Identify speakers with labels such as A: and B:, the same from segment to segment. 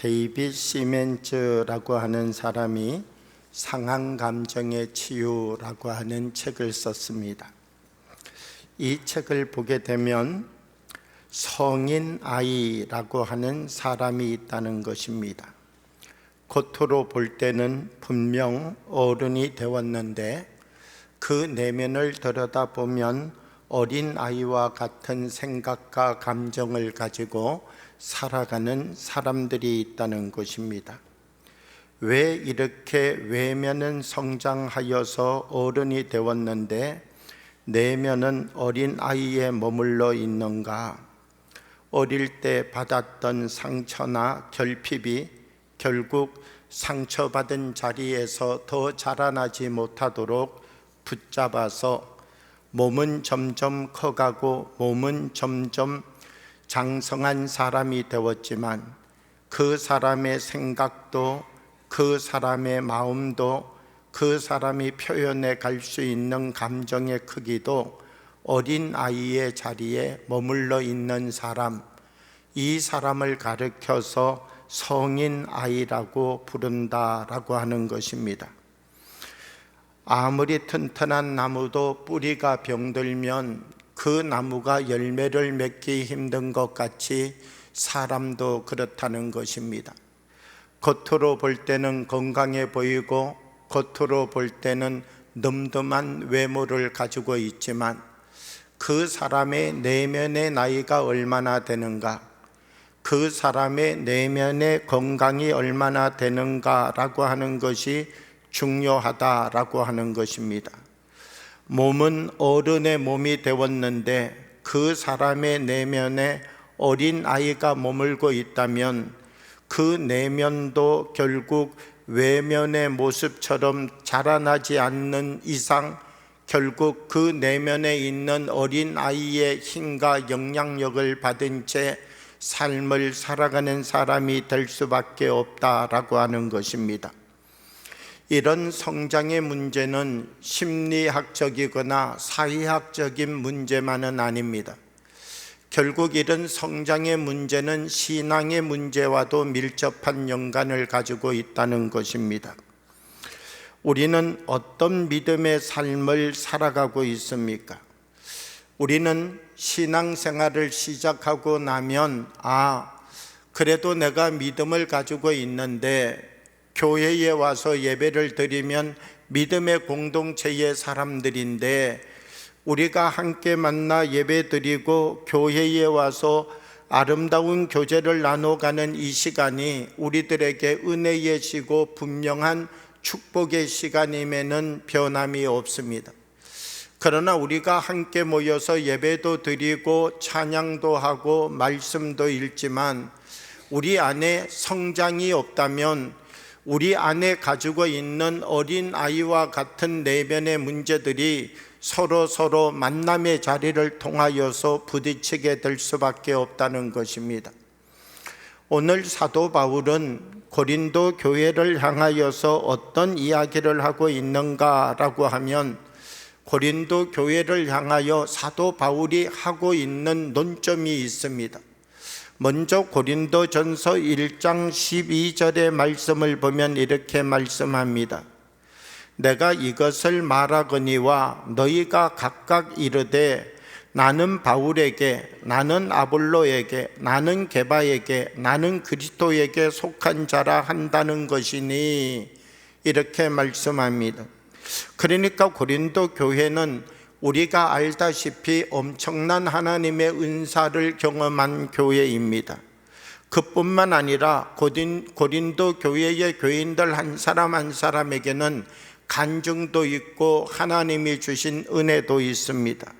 A: 데이빗 시멘즈라고 하는 사람이 상한 감정의 치유라고 하는 책을 썼습니다. 이 책을 보게 되면 성인 아이라고 하는 사람이 있다는 것입니다. 겉으로 볼 때는 분명 어른이 되었는데 그 내면을 들여다보면 어린 아이와 같은 생각과 감정을 가지고 살아가는 사람들이 있다는 것입니다. 왜 이렇게 외면은 성장하여서 어른이 되었는데 내면은 어린 아이에 머물러 있는가? 어릴 때 받았던 상처나 결핍이 결국 상처받은 자리에서 더 자라나지 못하도록 붙잡아서 몸은 점점 커가고 몸은 점점 장성한 사람이 되었지만 그 사람의 생각도 그 사람의 마음도 그 사람이 표현해 갈 수 있는 감정의 크기도 어린 아이의 자리에 머물러 있는 사람, 이 사람을 가르쳐서 성인 아이라고 부른다라고 하는 것입니다. 아무리 튼튼한 나무도 뿌리가 병들면 그 나무가 열매를 맺기 힘든 것 같이 사람도 그렇다는 것입니다. 겉으로 볼 때는 건강해 보이고 겉으로 볼 때는 늠름한 외모를 가지고 있지만 그 사람의 내면의 나이가 얼마나 되는가, 그 사람의 내면의 건강이 얼마나 되는가라고 하는 것이 중요하다라고 하는 것입니다. 몸은 어른의 몸이 되었는데 그 사람의 내면에 어린 아이가 머물고 있다면 그 내면도 결국 외면의 모습처럼 자라나지 않는 이상 결국 그 내면에 있는 어린 아이의 힘과 영향력을 받은 채 삶을 살아가는 사람이 될 수밖에 없다라고 하는 것입니다. 이런 성장의 문제는 심리학적이거나 사회학적인 문제만은 아닙니다. 결국 이런 성장의 문제는 신앙의 문제와도 밀접한 연관을 가지고 있다는 것입니다. 우리는 어떤 믿음의 삶을 살아가고 있습니까? 우리는 신앙생활을 시작하고 나면 그래도 내가 믿음을 가지고 있는데 교회에 와서 예배를 드리면 믿음의 공동체의 사람들인데 우리가 함께 만나 예배 드리고 교회에 와서 아름다운 교제를 나눠가는 이 시간이 우리들에게 은혜의 시고 분명한 축복의 시간임에는 변함이 없습니다. 그러나 우리가 함께 모여서 예배도 드리고 찬양도 하고 말씀도 읽지만 우리 안에 성장이 없다면 우리 안에 가지고 있는 어린 아이와 같은 내면의 문제들이 서로 만남의 자리를 통하여서 부딪히게 될 수밖에 없다는 것입니다. 오늘 사도 바울은 고린도 교회를 향하여서 어떤 이야기를 하고 있는가라고 하면 고린도 교회를 향하여 사도 바울이 하고 있는 논점이 있습니다. 먼저 고린도전서 1장 12절의 말씀을 보면 이렇게 말씀합니다. 내가 이것을 말하거니와 너희가 각각 이르되 나는 바울에게, 나는 아볼로에게, 나는 게바에게, 나는 그리스도에게 속한 자라 한다는 것이니 이렇게 말씀합니다. 그러니까 고린도 교회는 우리가 알다시피 엄청난 하나님의 은사를 경험한 교회입니다. 그뿐만 아니라 고린도 교회의 교인들 한 사람 한 사람에게는 간증도 있고 하나님이 주신 은혜도 있습니다.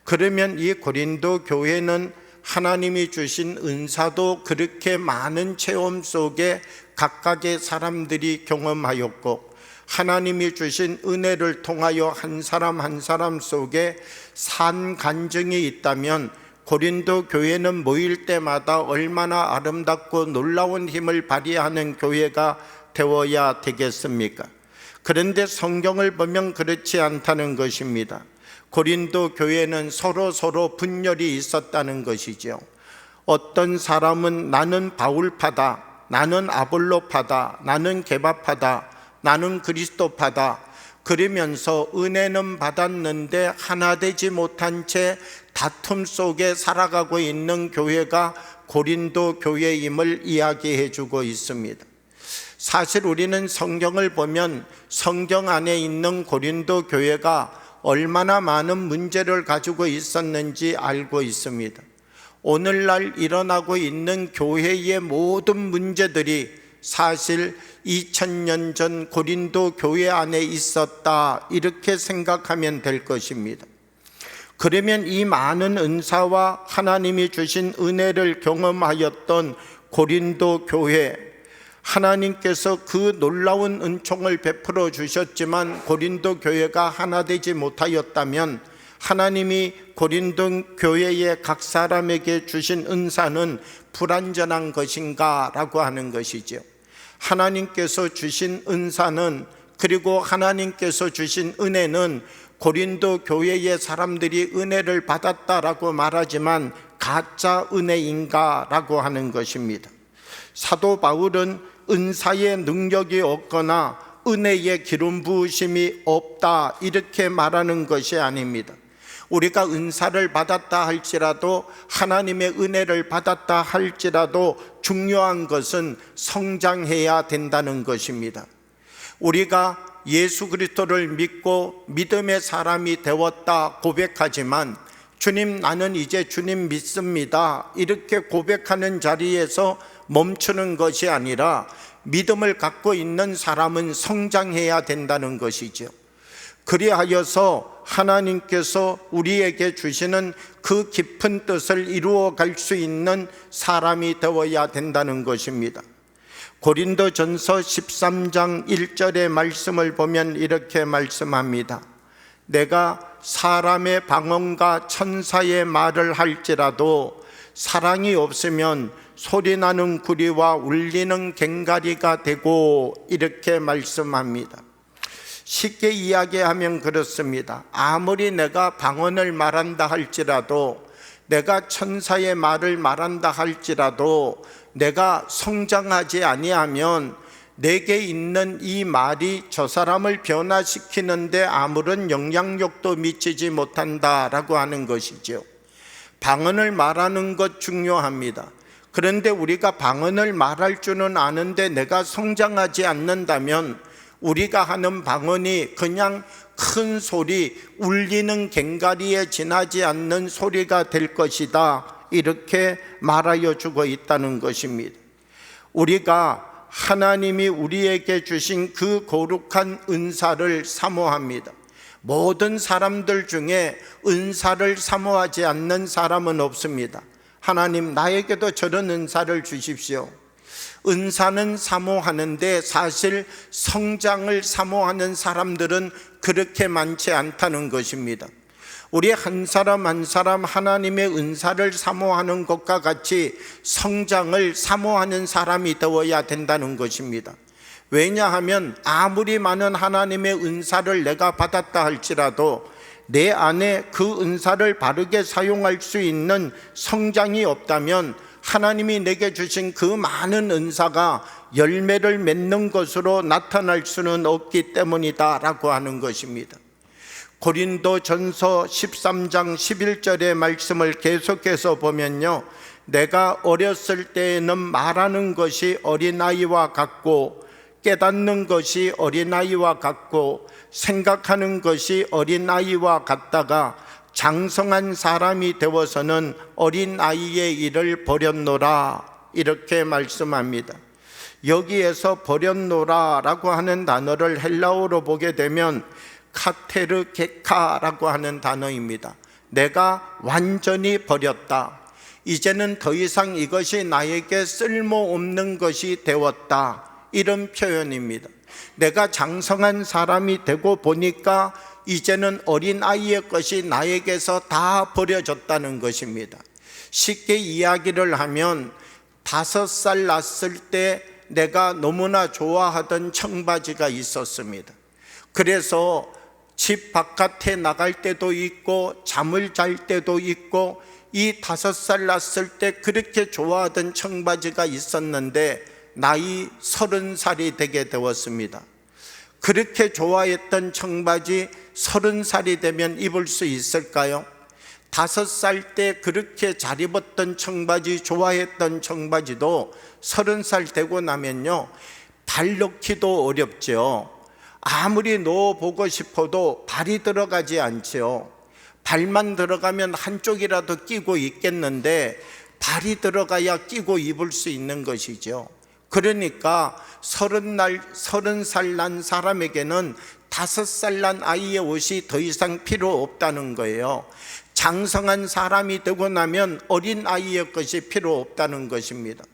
A: 그러면 이 고린도 교회는 하나님이 주신 은사도 그렇게 많은 체험 속에 각각의 사람들이 경험하였고 하나님이 주신 은혜를 통하여 한 사람 한 사람 속에 산 간증이 있다면 고린도 교회는 모일 때마다 얼마나 아름답고 놀라운 힘을 발휘하는 교회가 되어야 되겠습니까? 그런데 성경을 보면 그렇지 않다는 것입니다. 고린도 교회는 서로 분열이 있었다는 것이죠. 어떤 사람은 나는 바울파다, 나는 아볼로파다, 나는 개바파다, 나는 그리스도파다, 그러면서 은혜는 받았는데 하나 되지 못한 채 다툼 속에 살아가고 있는 교회가 고린도 교회임을 이야기해 주고 있습니다. 사실 우리는 성경을 보면 성경 안에 있는 고린도 교회가 얼마나 많은 문제를 가지고 있었는지 알고 있습니다. 오늘날 일어나고 있는 교회의 모든 문제들이 사실 2000년 전 고린도 교회 안에 있었다, 이렇게 생각하면 될 것입니다. 그러면 이 많은 은사와 하나님이 주신 은혜를 경험하였던 고린도 교회, 하나님께서 그 놀라운 은총을 베풀어 주셨지만 고린도 교회가 하나 되지 못하였다면 하나님이 고린도 교회의 각 사람에게 주신 은사는 불완전한 것인가 라고 하는 것이죠. 하나님께서 주신 은사는, 그리고 하나님께서 주신 은혜는 고린도 교회의 사람들이 은혜를 받았다라고 말하지만 가짜 은혜인가 라고 하는 것입니다. 사도 바울은 은사의 능력이 없거나 은혜의 기름 부으심이 없다, 이렇게 말하는 것이 아닙니다. 우리가 은사를 받았다 할지라도, 하나님의 은혜를 받았다 할지라도 중요한 것은 성장해야 된다는 것입니다. 우리가 예수 그리스도를 믿고 믿음의 사람이 되었다 고백하지만, 주님 나는 이제 주님 믿습니다, 이렇게 고백하는 자리에서 멈추는 것이 아니라 믿음을 갖고 있는 사람은 성장해야 된다는 것이죠. 그리하여서 하나님께서 우리에게 주시는 그 깊은 뜻을 이루어 갈 수 있는 사람이 되어야 된다는 것입니다. 고린도전서 13장 1절의 말씀을 보면 이렇게 말씀합니다. 내가 사람의 방언과 천사의 말을 할지라도 사랑이 없으면 소리나는 구리와 울리는 꽹과리가 되고, 이렇게 말씀합니다. 쉽게 이야기하면 그렇습니다. 아무리 내가 방언을 말한다 할지라도, 내가 천사의 말을 말한다 할지라도 내가 성장하지 아니하면 내게 있는 이 말이 저 사람을 변화시키는데 아무런 영향력도 미치지 못한다라고 하는 것이죠. 방언을 말하는 것 중요합니다. 그런데 우리가 방언을 말할 줄은 아는데 내가 성장하지 않는다면 우리가 하는 방언이 그냥 큰 소리, 울리는 꽹과리에 지나지 않는 소리가 될 것이다, 이렇게 말하여 주고 있다는 것입니다. 우리가 하나님이 우리에게 주신 그 거룩한 은사를 사모합니다. 모든 사람들 중에 은사를 사모하지 않는 사람은 없습니다. 하나님 나에게도 저런 은사를 주십시오. 은사는 사모하는데 사실 성장을 사모하는 사람들은 그렇게 많지 않다는 것입니다. 우리 한 사람 한 사람 하나님의 은사를 사모하는 것과 같이 성장을 사모하는 사람이 되어야 된다는 것입니다. 왜냐하면 아무리 많은 하나님의 은사를 내가 받았다 할지라도 내 안에 그 은사를 바르게 사용할 수 있는 성장이 없다면 하나님이 내게 주신 그 많은 은사가 열매를 맺는 것으로 나타날 수는 없기 때문이다 라고 하는 것입니다. 고린도전서 13장 11절의 말씀을 계속해서 보면요, 내가 어렸을 때에는 말하는 것이 어린아이와 같고 깨닫는 것이 어린아이와 같고 생각하는 것이 어린아이와 같다가 장성한 사람이 되어서는 어린아이의 일을 버렸노라, 이렇게 말씀합니다. 여기에서 버렸노라 라고 하는 단어를 헬라어로 보게 되면 카테르게카라고 하는 단어입니다. 내가 완전히 버렸다. 이제는 더 이상 이것이 나에게 쓸모없는 것이 되었다, 이런 표현입니다. 내가 장성한 사람이 되고 보니까 이제는 어린아이의 것이 나에게서 다 버려졌다는 것입니다. 쉽게 이야기를 하면 5살 났을 때 내가 너무나 좋아하던 청바지가 있었습니다. 그래서 집 바깥에 나갈 때도 있고 잠을 잘 때도 있고 이 5살 났을 때 그렇게 좋아하던 청바지가 있었는데 나이 30살이 되게 되었습니다. 그렇게 좋아했던 청바지 30살이 되면 입을 수 있을까요? 5살 때 그렇게 잘 입었던 청바지, 좋아했던 청바지도 30살 되고 나면요, 발 넣기도 어렵죠. 아무리 넣어보고 싶어도 발이 들어가지 않죠. 발만 들어가면 한쪽이라도 끼고 있겠는데 발이 들어가야 끼고 입을 수 있는 것이죠. 그러니까 30살 난 사람에게는 5살 난 아이의 옷이 더 이상 필요 없다는 거예요. 장성한 사람이 되고 나면 어린 아이의 것이 필요 없다는 것입니다.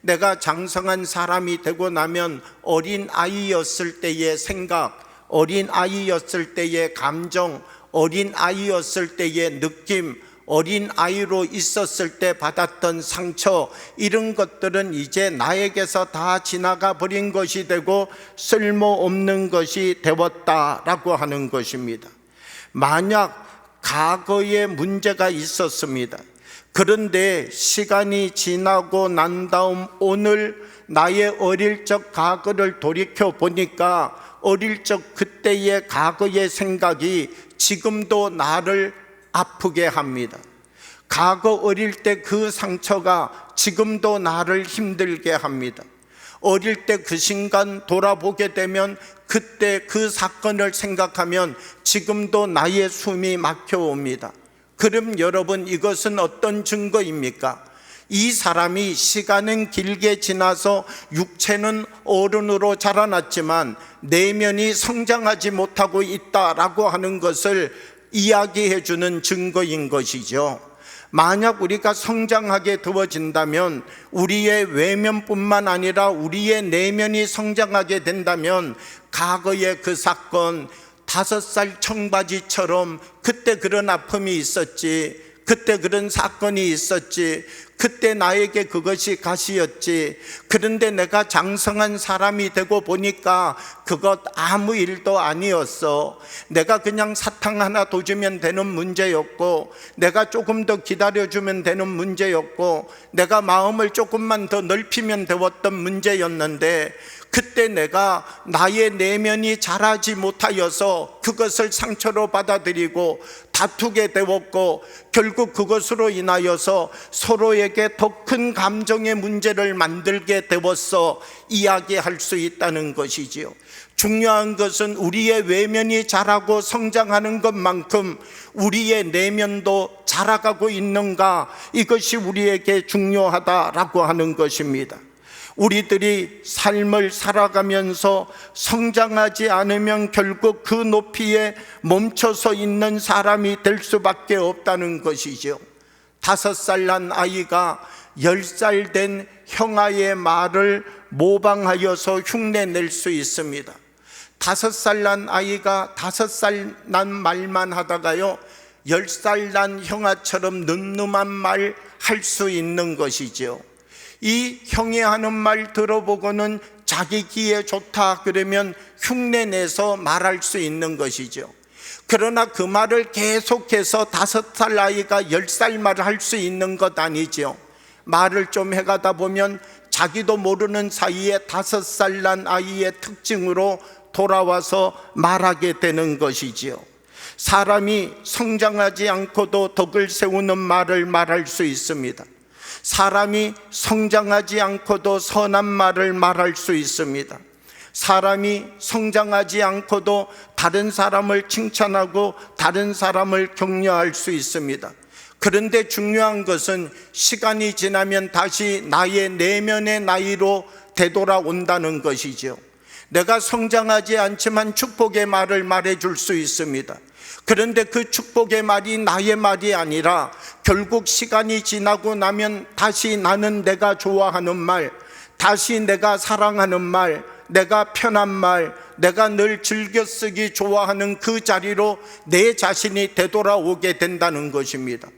A: 내가 장성한 사람이 되고 나면 어린 아이였을 때의 생각, 어린 아이였을 때의 감정, 어린 아이였을 때의 느낌, 어린 아이로 있었을 때 받았던 상처, 이런 것들은 이제 나에게서 다 지나가 버린 것이 되고 쓸모없는 것이 되었다라고 하는 것입니다. 만약 과거에 문제가 있었습니다. 그런데 시간이 지나고 난 다음 오늘 나의 어릴 적 과거를 돌이켜 보니까 어릴 적 그때의 과거의 생각이 지금도 나를 아프게 합니다. 과거 어릴 때 그 상처가 지금도 나를 힘들게 합니다. 어릴 때 그 순간 돌아보게 되면 그때 그 사건을 생각하면 지금도 나의 숨이 막혀옵니다. 그럼 여러분, 이것은 어떤 증거입니까? 이 사람이 시간은 길게 지나서 육체는 어른으로 자라났지만 내면이 성장하지 못하고 있다라고 하는 것을 이야기해 주는 증거인 것이죠. 만약 우리가 성장하게 되어진다면 우리의 외면뿐만 아니라 우리의 내면이 성장하게 된다면 과거의 그 사건, 5살 청바지처럼 그때 그런 아픔이 있었지, 그때 그런 사건이 있었지, 그때 나에게 그것이 가시였지, 그런데 내가 장성한 사람이 되고 보니까 그것 아무 일도 아니었어. 내가 그냥 사탕 하나 더 주면 되는 문제였고, 내가 조금 더 기다려주면 되는 문제였고, 내가 마음을 조금만 더 넓히면 되었던 문제였는데, 그때 내가 나의 내면이 자라지 못하여서 그것을 상처로 받아들이고 다투게 되었고, 결국 그것으로 인하여서 서로에게 더 큰 감정의 문제를 만들게 되었어 이야기할 수 있다는 것이지요. 중요한 것은 우리의 외면이 자라고 성장하는 것만큼 우리의 내면도 자라가고 있는가, 이것이 우리에게 중요하다라고 하는 것입니다. 우리들이 삶을 살아가면서 성장하지 않으면 결국 그 높이에 멈춰서 있는 사람이 될 수밖에 없다는 것이죠. 5살 난 아이가 10살 된 형아의 말을 모방하여서 흉내낼 수 있습니다. 5살 난 아이가 5살 난 말만 하다가요, 10살 난 형아처럼 늠름한 말 할 수 있는 것이죠. 이 형이 하는 말 들어보고는 자기 귀에 좋다 그러면 흉내내서 말할 수 있는 것이죠. 그러나 그 말을 계속해서 5살 아이가 10살 말을 할 수 있는 것 아니죠. 말을 좀 해가다 보면 자기도 모르는 사이에 5살 난 아이의 특징으로 돌아와서 말하게 되는 것이지요. 사람이 성장하지 않고도 덕을 세우는 말을 말할 수 있습니다. 사람이 성장하지 않고도 선한 말을 말할 수 있습니다. 사람이 성장하지 않고도 다른 사람을 칭찬하고 다른 사람을 격려할 수 있습니다. 그런데 중요한 것은 시간이 지나면 다시 나의 내면의 나이로 되돌아온다는 것이죠. 내가 성장하지 않지만 축복의 말을 말해줄 수 있습니다. 그런데 그 축복의 말이 나의 말이 아니라 결국 시간이 지나고 나면 다시 나는 내가 좋아하는 말, 다시 내가 사랑하는 말, 내가 편한 말, 내가 늘 즐겨 쓰기 좋아하는 그 자리로 내 자신이 되돌아오게 된다는 것입니다.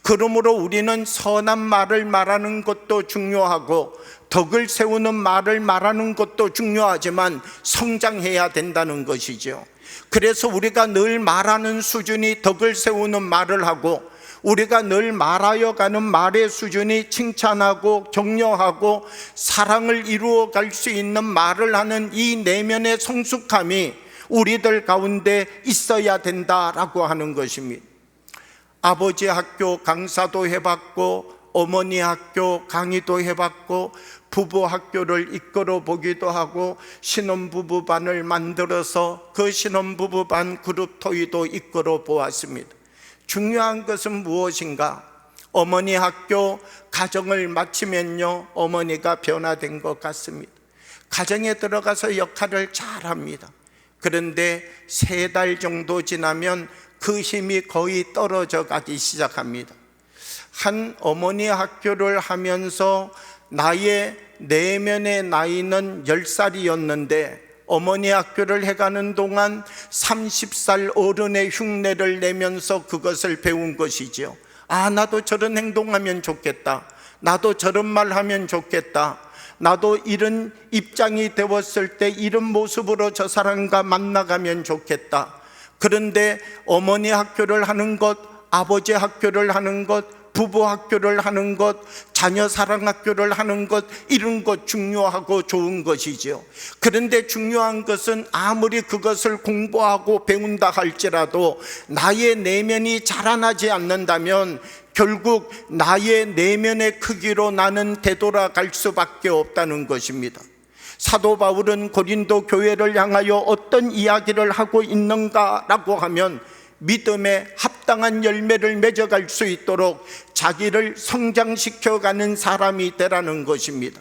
A: 그러므로 우리는 선한 말을 말하는 것도 중요하고 덕을 세우는 말을 말하는 것도 중요하지만 성장해야 된다는 것이죠. 그래서 우리가 늘 말하는 수준이 덕을 세우는 말을 하고 우리가 늘 말하여 가는 말의 수준이 칭찬하고 격려하고 사랑을 이루어 갈 수 있는 말을 하는 이 내면의 성숙함이 우리들 가운데 있어야 된다라고 하는 것입니다. 아버지 학교 강사도 해봤고 어머니 학교 강의도 해봤고 부부 학교를 이끌어 보기도 하고 신혼부부반을 만들어서 그 신혼부부반 그룹 토의도 이끌어 보았습니다. 중요한 것은 무엇인가? 어머니 학교 가정을 마치면요, 어머니가 변화된 것 같습니다. 가정에 들어가서 역할을 잘합니다. 그런데 3달 정도 지나면 그 힘이 거의 떨어져 가기 시작합니다. 한 어머니 학교를 하면서 나의 내면의 나이는 10살이었는데 어머니 학교를 해가는 동안 30살 어른의 흉내를 내면서 그것을 배운 것이지요. 아, 나도 저런 행동하면 좋겠다. 나도 저런 말 하면 좋겠다. 나도 이런 입장이 되었을 때 이런 모습으로 저 사람과 만나가면 좋겠다. 그런데 어머니 학교를 하는 것, 아버지 학교를 하는 것, 부부 학교를 하는 것, 자녀 사랑 학교를 하는 것, 이런 것 중요하고 좋은 것이죠. 그런데 중요한 것은 아무리 그것을 공부하고 배운다 할지라도 나의 내면이 자라나지 않는다면 결국 나의 내면의 크기로 나는 되돌아갈 수밖에 없다는 것입니다. 사도 바울은 고린도 교회를 향하여 어떤 이야기를 하고 있는가라고 하면 믿음에 합당한 열매를 맺어갈 수 있도록 자기를 성장시켜가는 사람이 되라는 것입니다.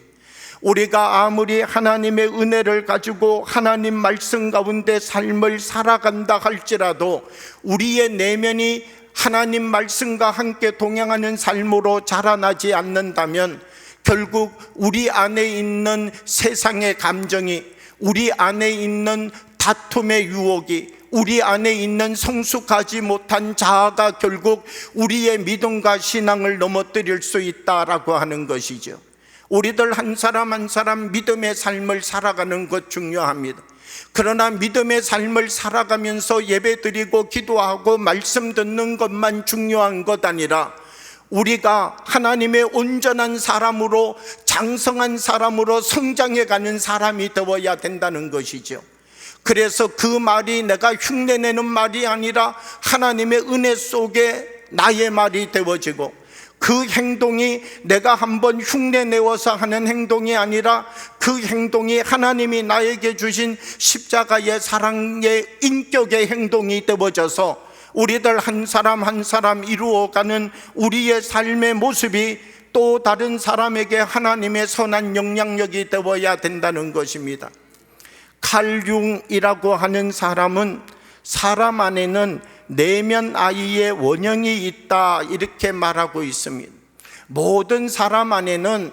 A: 우리가 아무리 하나님의 은혜를 가지고 하나님 말씀 가운데 삶을 살아간다 할지라도 우리의 내면이 하나님 말씀과 함께 동행하는 삶으로 자라나지 않는다면 결국 우리 안에 있는 세상의 감정이, 우리 안에 있는 다툼의 유혹이, 우리 안에 있는 성숙하지 못한 자아가 결국 우리의 믿음과 신앙을 넘어뜨릴 수 있다라고 하는 것이죠. 우리들 한 사람 한 사람 믿음의 삶을 살아가는 것 중요합니다. 그러나 믿음의 삶을 살아가면서 예배드리고 기도하고 말씀 듣는 것만 중요한 것 아니라 우리가 하나님의 온전한 사람으로, 장성한 사람으로 성장해가는 사람이 되어야 된다는 것이죠. 그래서 그 말이 내가 흉내내는 말이 아니라 하나님의 은혜 속에 나의 말이 되어지고, 그 행동이 내가 한번 흉내내어서 하는 행동이 아니라 그 행동이 하나님이 나에게 주신 십자가의 사랑의 인격의 행동이 되어져서 우리들 한 사람 한 사람 이루어가는 우리의 삶의 모습이 또 다른 사람에게 하나님의 선한 영향력이 되어야 된다는 것입니다. 칼 융이라고 하는 사람은 사람 안에는 내면 아이의 원형이 있다, 이렇게 말하고 있습니다. 모든 사람 안에는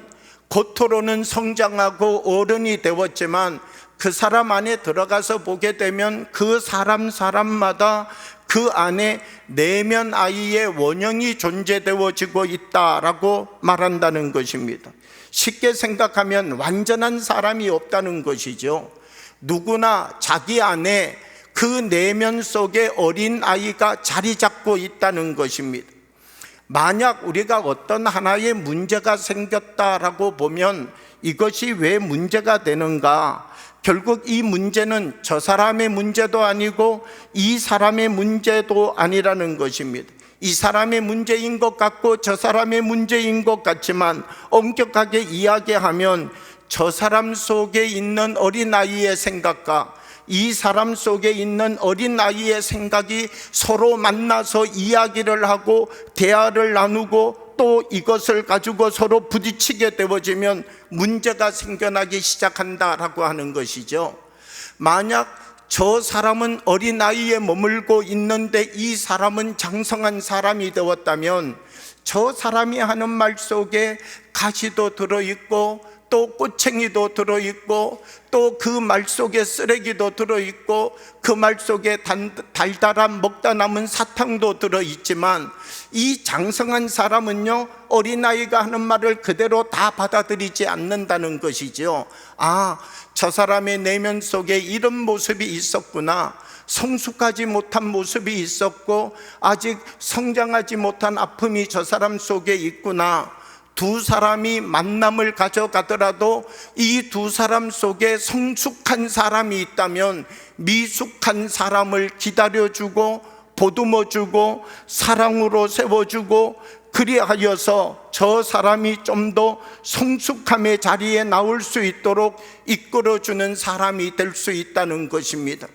A: 겉으로는 성장하고 어른이 되었지만 그 사람 안에 들어가서 보게 되면 그 사람마다 그 안에 내면 아이의 원형이 존재되어지고 있다라고 말한다는 것입니다. 쉽게 생각하면 완전한 사람이 없다는 것이죠. 누구나 자기 안에 그 내면 속에 어린 아이가 자리 잡고 있다는 것입니다. 만약 우리가 어떤 하나의 문제가 생겼다라고 보면 이것이 왜 문제가 되는가? 결국 이 문제는 저 사람의 문제도 아니고 이 사람의 문제도 아니라는 것입니다. 이 사람의 문제인 것 같고 저 사람의 문제인 것 같지만 엄격하게 이야기하면 저 사람 속에 있는 어린아이의 생각과 이 사람 속에 있는 어린아이의 생각이 서로 만나서 이야기를 하고 대화를 나누고 또 이것을 가지고 서로 부딪히게 되어지면 문제가 생겨나기 시작한다라고 하는 것이죠. 만약 저 사람은 어린아이에 머물고 있는데 이 사람은 장성한 사람이 되었다면 저 사람이 하는 말 속에 가시도 들어있고 또 꼬챙이도 들어있고 또 그 말 속에 쓰레기도 들어있고 그 말 속에 달달한 먹다 남은 사탕도 들어있지만 이 장성한 사람은요, 어린아이가 하는 말을 그대로 다 받아들이지 않는다는 것이죠. 아, 저 사람의 내면 속에 이런 모습이 있었구나, 성숙하지 못한 모습이 있었고 아직 성장하지 못한 아픔이 저 사람 속에 있구나. 두 사람이 만남을 가져가더라도 이 두 사람 속에 성숙한 사람이 있다면 미숙한 사람을 기다려주고 보듬어주고 사랑으로 세워주고, 그리하여서 저 사람이 좀 더 성숙함의 자리에 나올 수 있도록 이끌어주는 사람이 될 수 있다는 것입니다.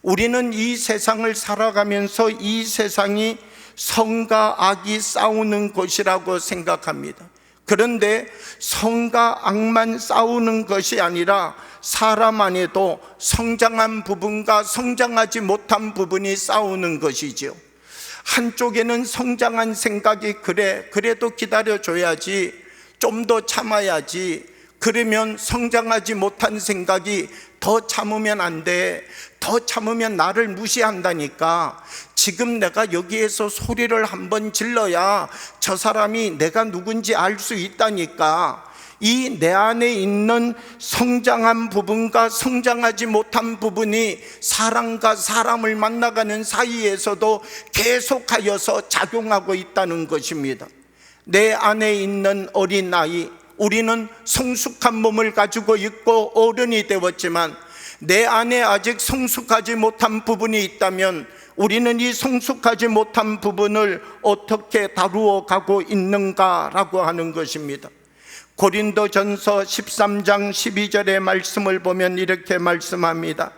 A: 우리는 이 세상을 살아가면서 이 세상이 성과 악이 싸우는 곳이라고 생각합니다. 그런데 성과 악만 싸우는 것이 아니라 사람 안에도 성장한 부분과 성장하지 못한 부분이 싸우는 것이죠. 한쪽에는 성장한 생각이 그래도 기다려줘야지, 좀 더 참아야지, 그러면 성장하지 못한 생각이 더 참으면 안 돼, 더 참으면 나를 무시한다니까, 지금 내가 여기에서 소리를 한번 질러야 저 사람이 내가 누군지 알 수 있다니까. 이 내 안에 있는 성장한 부분과 성장하지 못한 부분이 사람과 사람을 만나가는 사이에서도 계속하여서 작용하고 있다는 것입니다. 내 안에 있는 어린아이, 우리는 성숙한 몸을 가지고 있고 어른이 되었지만 내 안에 아직 성숙하지 못한 부분이 있다면 우리는 이 성숙하지 못한 부분을 어떻게 다루어 가고 있는가라고 하는 것입니다. 고린도전서 13장 12절의 말씀을 보면 이렇게 말씀합니다.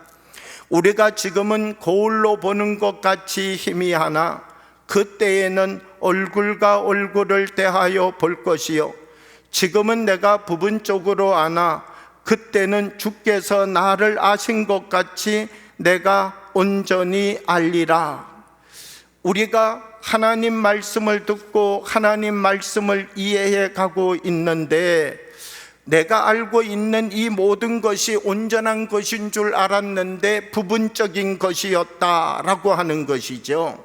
A: 우리가 지금은 거울로 보는 것 같이 희미하나 그때에는 얼굴과 얼굴을 대하여 볼 것이요, 지금은 내가 부분적으로 아나 그때는 주께서 나를 아신 것 같이 내가 온전히 알리라. 우리가 하나님 말씀을 듣고 하나님 말씀을 이해해 가고 있는데, 내가 알고 있는 이 모든 것이 온전한 것인 줄 알았는데 부분적인 것이었다라고 하는 것이죠.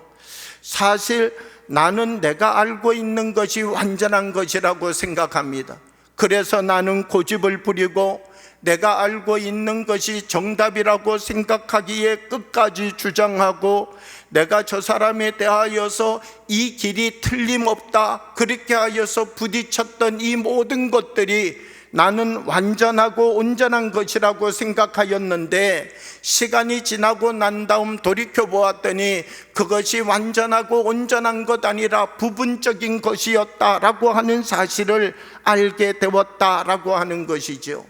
A: 사실 나는 내가 알고 있는 것이 완전한 것이라고 생각합니다. 그래서 나는 고집을 부리고 내가 알고 있는 것이 정답이라고 생각하기에 끝까지 주장하고, 내가 저 사람에 대하여서 이 길이 틀림없다 그렇게 하여서 부딪혔던 이 모든 것들이 나는 완전하고 온전한 것이라고 생각하였는데, 시간이 지나고 난 다음 돌이켜 보았더니 그것이 완전하고 온전한 것 아니라 부분적인 것이었다라고 하는 사실을 알게 되었다라고 하는 것이죠.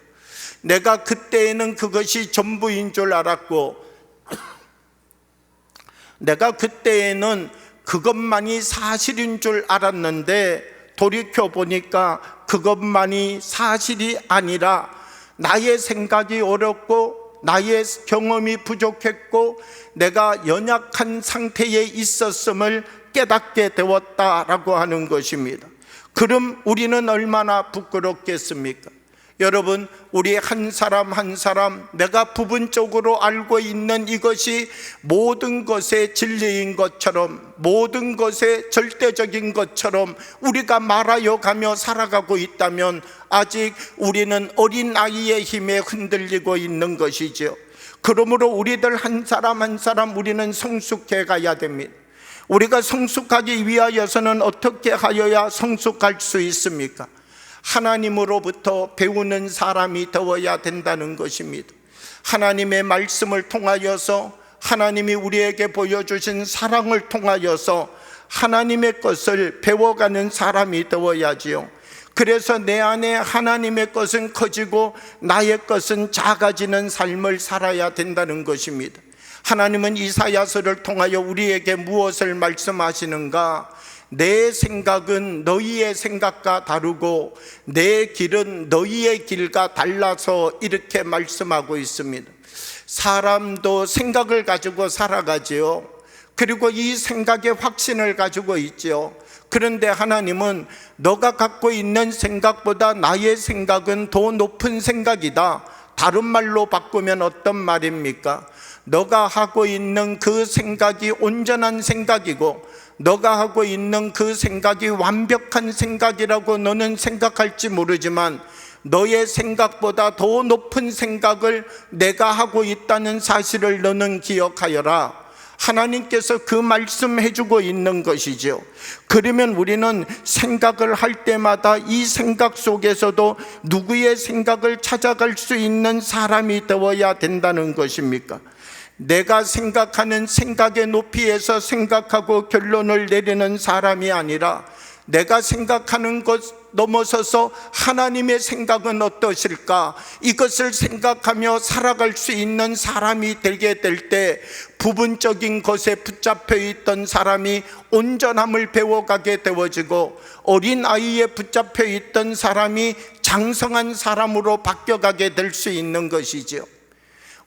A: 내가 그때에는 그것이 전부인 줄 알았고, 내가 그때에는 그것만이 사실인 줄 알았는데 돌이켜 보니까 그것만이 사실이 아니라 나의 생각이 어렵고 나의 경험이 부족했고 내가 연약한 상태에 있었음을 깨닫게 되었다라고 하는 것입니다. 그럼 우리는 얼마나 부끄럽겠습니까? 여러분, 우리 한 사람 한 사람 내가 부분적으로 알고 있는 이것이 모든 것의 진리인 것처럼, 모든 것의 절대적인 것처럼 우리가 말하여 가며 살아가고 있다면 아직 우리는 어린아이의 힘에 흔들리고 있는 것이죠. 그러므로 우리들 한 사람 한 사람 우리는 성숙해 가야 됩니다. 우리가 성숙하기 위하여서는 어떻게 하여야 성숙할 수 있습니까? 하나님으로부터 배우는 사람이 되어야 된다는 것입니다. 하나님의 말씀을 통하여서, 하나님이 우리에게 보여주신 사랑을 통하여서 하나님의 것을 배워가는 사람이 되어야지요. 그래서 내 안에 하나님의 것은 커지고 나의 것은 작아지는 삶을 살아야 된다는 것입니다. 하나님은 이사야서를 통하여 우리에게 무엇을 말씀하시는가? 내 생각은 너희의 생각과 다르고 내 길은 너희의 길과 달라서 이렇게 말씀하고 있습니다. 사람도 생각을 가지고 살아가지요. 그리고 이 생각의 확신을 가지고 있죠. 그런데 하나님은 너가 갖고 있는 생각보다 나의 생각은 더 높은 생각이다. 다른 말로 바꾸면 어떤 말입니까? 너가 하고 있는 그 생각이 온전한 생각이고 너가 하고 있는 그 생각이 완벽한 생각이라고 너는 생각할지 모르지만 너의 생각보다 더 높은 생각을 내가 하고 있다는 사실을 너는 기억하여라. 하나님께서 그 말씀해 주고 있는 것이죠. 그러면 우리는 생각을 할 때마다 이 생각 속에서도 누구의 생각을 찾아갈 수 있는 사람이 되어야 된다는 것입니까? 내가 생각하는 생각의 높이에서 생각하고 결론을 내리는 사람이 아니라 내가 생각하는 것 넘어서서 하나님의 생각은 어떠실까? 이것을 생각하며 살아갈 수 있는 사람이 되게 될 때 부분적인 것에 붙잡혀 있던 사람이 온전함을 배워가게 되어지고 어린아이에 붙잡혀 있던 사람이 장성한 사람으로 바뀌어가게 될 수 있는 것이죠.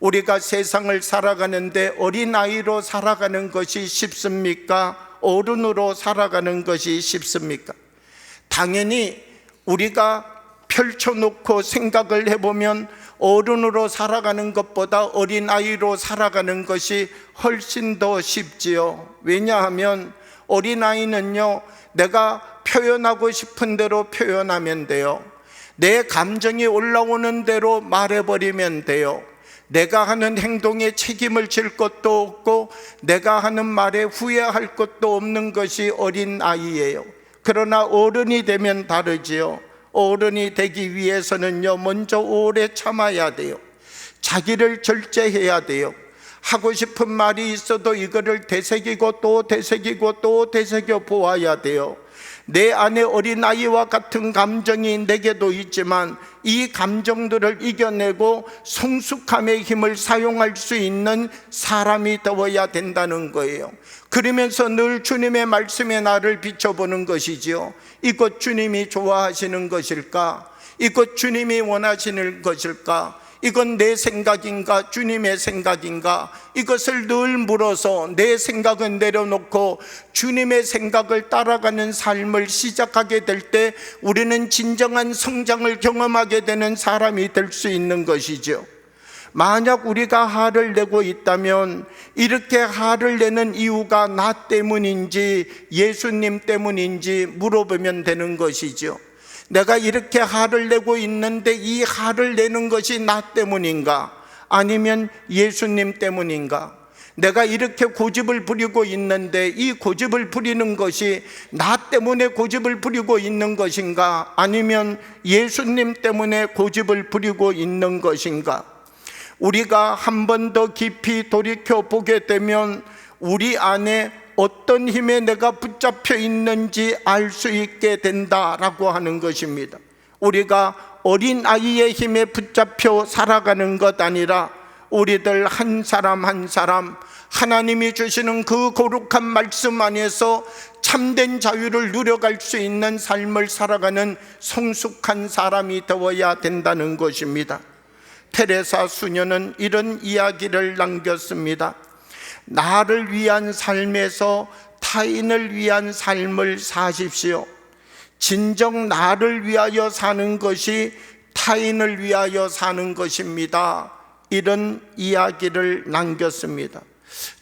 A: 우리가 세상을 살아가는데 어린아이로 살아가는 것이 쉽습니까? 어른으로 살아가는 것이 쉽습니까? 당연히 우리가 펼쳐놓고 생각을 해보면 어른으로 살아가는 것보다 어린아이로 살아가는 것이 훨씬 더 쉽지요. 왜냐하면 어린아이는요, 내가 표현하고 싶은 대로 표현하면 돼요. 내 감정이 올라오는 대로 말해버리면 돼요. 내가 하는 행동에 책임을 질 것도 없고 내가 하는 말에 후회할 것도 없는 것이 어린아이예요. 그러나 어른이 되면 다르지요. 어른이 되기 위해서는요, 먼저 오래 참아야 돼요. 자기를 절제해야 돼요. 하고 싶은 말이 있어도 이거를 되새기고 또 되새기고 또 되새겨 보아야 돼요. 내 안에 어린아이와 같은 감정이 내게도 있지만 이 감정들을 이겨내고 성숙함의 힘을 사용할 수 있는 사람이 되어야 된다는 거예요. 그러면서 늘 주님의 말씀에 나를 비춰보는 것이지요. 이것 주님이 좋아하시는 것일까? 이것 주님이 원하시는 것일까? 이건 내 생각인가 주님의 생각인가? 이것을 늘 물어서 내 생각은 내려놓고 주님의 생각을 따라가는 삶을 시작하게 될 때 우리는 진정한 성장을 경험하게 되는 사람이 될 수 있는 것이죠. 만약 우리가 화를 내고 있다면 이렇게 화를 내는 이유가 나 때문인지 예수님 때문인지 물어보면 되는 것이죠. 내가 이렇게 화를 내고 있는데 이 화를 내는 것이 나 때문인가? 아니면 예수님 때문인가? 내가 이렇게 고집을 부리고 있는데 이 고집을 부리는 것이 나 때문에 고집을 부리고 있는 것인가? 아니면 예수님 때문에 고집을 부리고 있는 것인가? 우리가 한 번 더 깊이 돌이켜 보게 되면 우리 안에 어떤 힘에 내가 붙잡혀 있는지 알 수 있게 된다라고 하는 것입니다. 우리가 어린아이의 힘에 붙잡혀 살아가는 것 아니라 우리들 한 사람 한 사람 하나님이 주시는 그 거룩한 말씀 안에서 참된 자유를 누려갈 수 있는 삶을 살아가는 성숙한 사람이 되어야 된다는 것입니다. 테레사 수녀는 이런 이야기를 남겼습니다. 나를 위한 삶에서 타인을 위한 삶을 사십시오. 진정 나를 위하여 사는 것이 타인을 위하여 사는 것입니다. 이런 이야기를 남겼습니다.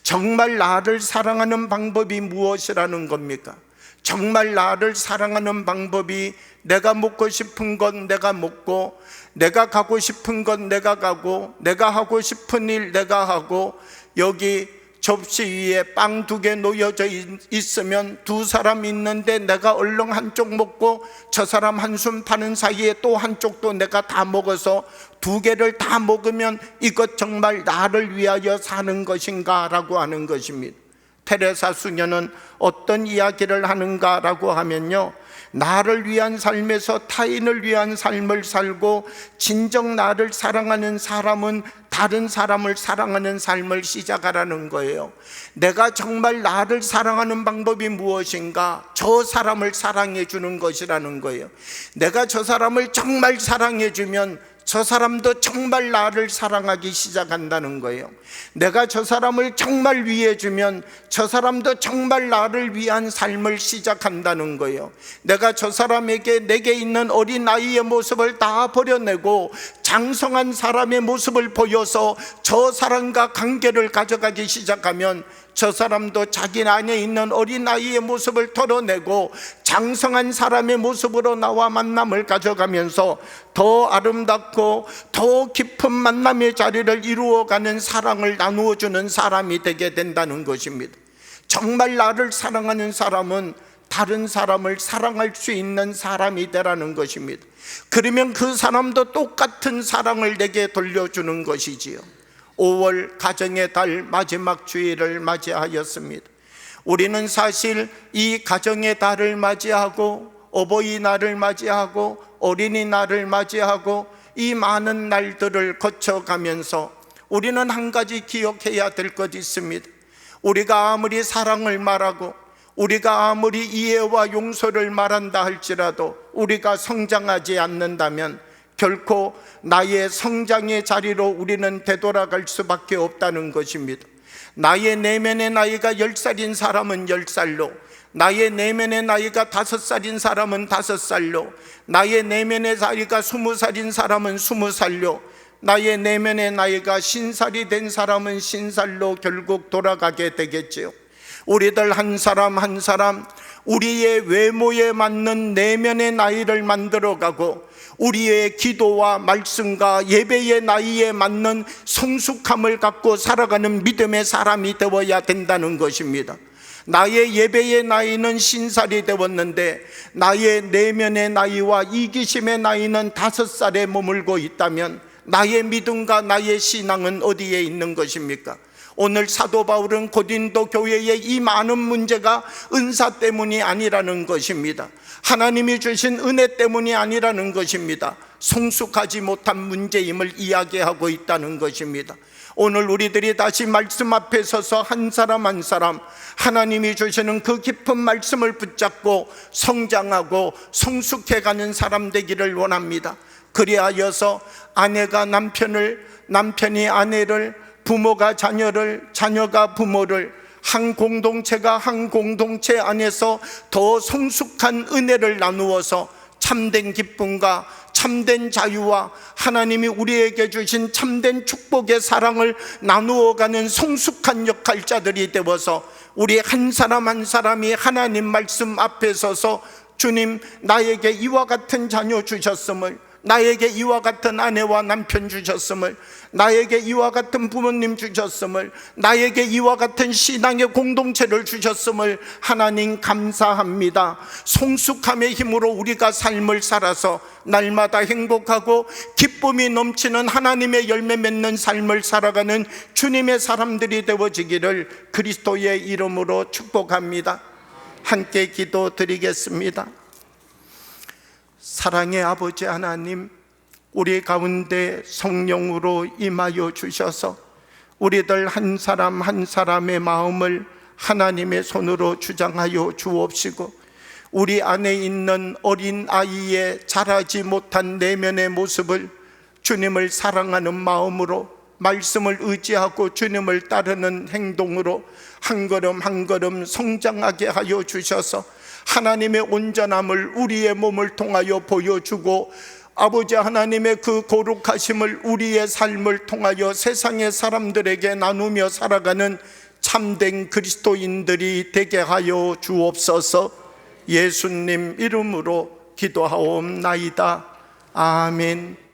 A: 정말 나를 사랑하는 방법이 무엇이라는 겁니까? 정말 나를 사랑하는 방법이 내가 먹고 싶은 건 내가 먹고 내가 가고 싶은 건 내가 가고 내가 하고 싶은 일 내가 하고 여기 접시 위에 빵 2개 놓여져 있으면 2사람 있는데 내가 얼른 한쪽 먹고 저 사람 한숨 파는 사이에 또 한쪽도 내가 다 먹어서 2개를 다 먹으면 이것 정말 나를 위하여 사는 것인가 라고 하는 것입니다. 테레사 수녀는 어떤 이야기를 하는가라고 하면요, 나를 위한 삶에서 타인을 위한 삶을 살고 진정 나를 사랑하는 사람은 다른 사람을 사랑하는 삶을 시작하라는 거예요. 내가 정말 나를 사랑하는 방법이 무엇인가? 저 사람을 사랑해 주는 것이라는 거예요. 내가 저 사람을 정말 사랑해 주면 저 사람도 정말 나를 사랑하기 시작한다는 거예요. 내가 저 사람을 정말 위해주면 저 사람도 정말 나를 위한 삶을 시작한다는 거예요. 내가 저 사람에게 내게 있는 어린아이의 모습을 다 버려내고 장성한 사람의 모습을 보여서 저 사람과 관계를 가져가기 시작하면 저 사람도 자기 안에 있는 어린아이의 모습을 털어내고 장성한 사람의 모습으로 나와 만남을 가져가면서 더 아름답고 더 깊은 만남의 자리를 이루어가는 사랑을 나누어주는 사람이 되게 된다는 것입니다. 정말 나를 사랑하는 사람은 다른 사람을 사랑할 수 있는 사람이 되라는 것입니다. 그러면 그 사람도 똑같은 사랑을 내게 돌려주는 것이지요. 5월 가정의 달 마지막 주일을 맞이하였습니다. 우리는 사실 이 가정의 달을 맞이하고 어버이날을 맞이하고 어린이날을 맞이하고 이 많은 날들을 거쳐가면서 우리는 한 가지 기억해야 될 것이 있습니다. 우리가 아무리 사랑을 말하고 우리가 아무리 이해와 용서를 말한다 할지라도 우리가 성장하지 않는다면 결코 나의 성장의 자리로 우리는 되돌아갈 수밖에 없다는 것입니다. 나의 내면의 나이가 10살인 사람은 10살로, 나의 내면의 나이가 5살인 사람은 5살로, 나의 내면의 나이가 20살인 사람은 20살로, 나의 내면의 나이가 50살이 된 사람은 50살로 결국 돌아가게 되겠지요. 우리들 한 사람 한 사람 우리의 외모에 맞는 내면의 나이를 만들어가고 우리의 기도와 말씀과 예배의 나이에 맞는 성숙함을 갖고 살아가는 믿음의 사람이 되어야 된다는 것입니다. 나의 예배의 나이는 50살이 되었는데 나의 내면의 나이와 이기심의 나이는 5살에 머물고 있다면 나의 믿음과 나의 신앙은 어디에 있는 것입니까? 오늘 사도 바울은 고린도 교회의 이 많은 문제가 은사 때문이 아니라는 것입니다. 하나님이 주신 은혜 때문이 아니라는 것입니다. 성숙하지 못한 문제임을 이야기하고 있다는 것입니다. 오늘 우리들이 다시 말씀 앞에 서서 한 사람 한 사람 하나님이 주시는 그 깊은 말씀을 붙잡고 성장하고 성숙해가는 사람 되기를 원합니다. 그리하여서 아내가 남편을, 남편이 아내를, 부모가 자녀를, 자녀가 부모를, 한 공동체가 한 공동체 안에서 더 성숙한 은혜를 나누어서 참된 기쁨과 참된 자유와 하나님이 우리에게 주신 참된 축복의 사랑을 나누어가는 성숙한 역할자들이 되어서 우리 한 사람 한 사람이 하나님 말씀 앞에 서서 주님, 나에게 이와 같은 자녀 주셨음을, 나에게 이와 같은 아내와 남편 주셨음을, 나에게 이와 같은 부모님 주셨음을, 나에게 이와 같은 신앙의 공동체를 주셨음을 하나님 감사합니다. 성숙함의 힘으로 우리가 삶을 살아서 날마다 행복하고 기쁨이 넘치는 하나님의 열매 맺는 삶을 살아가는 주님의 사람들이 되어지기를 그리스도의 이름으로 축복합니다. 함께 기도드리겠습니다. 사랑의 아버지 하나님, 우리 가운데 성령으로 임하여 주셔서 우리들 한 사람 한 사람의 마음을 하나님의 손으로 주장하여 주옵시고 우리 안에 있는 어린 아이의 자라지 못한 내면의 모습을 주님을 사랑하는 마음으로, 말씀을 의지하고 주님을 따르는 행동으로 한 걸음 한 걸음 성장하게 하여 주셔서 하나님의 온전함을 우리의 몸을 통하여 보여주고 아버지 하나님의 그 거룩하심을 우리의 삶을 통하여 세상의 사람들에게 나누며 살아가는 참된 그리스도인들이 되게 하여 주옵소서. 예수님 이름으로 기도하옵나이다. 아멘.